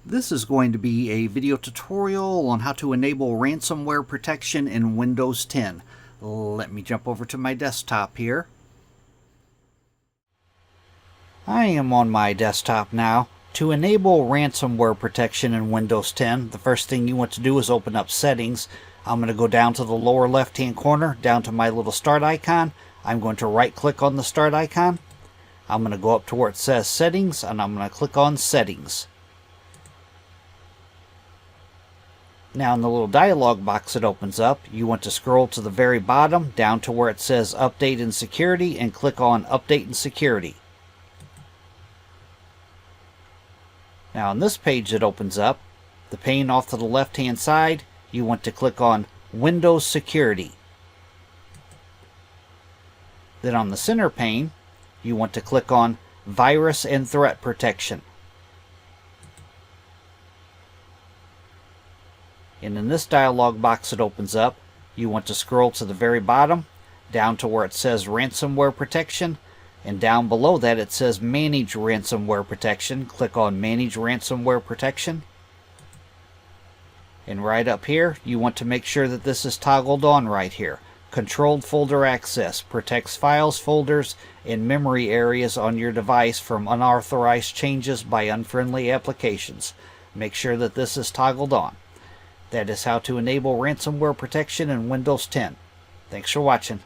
This is going to be a video tutorial on how to enable ransomware protection in Windows 10. Let me jump over to my desktop here. I am on my desktop now. To enable ransomware protection in Windows 10, the first thing you want to do is open up Settings. I'm going to go down to the lower left hand corner, down to my little start icon. I'm going to right click on the start icon. I'm going to go up to where it says Settings, and I'm going to click on Settings. Now in the little dialog box that opens up, you want to scroll to the very bottom down to where it says Update and Security and click on Update and Security. Now on this page that opens up, the pane off to the left hand side, you want to click on Windows Security. Then on the center pane, you want to click on Virus and Threat Protection. And in this dialog box that opens up, you want to scroll to the very bottom, down to where it says Ransomware Protection, and down below that it says Manage Ransomware Protection. Click on Manage Ransomware Protection. And right up here, you want to make sure that this is toggled on right here. Controlled Folder Access protects files, folders, and memory areas on your device from unauthorized changes by unfriendly applications. Make sure that this is toggled on. That is how to enable ransomware protection in Windows 10. Thanks for watching.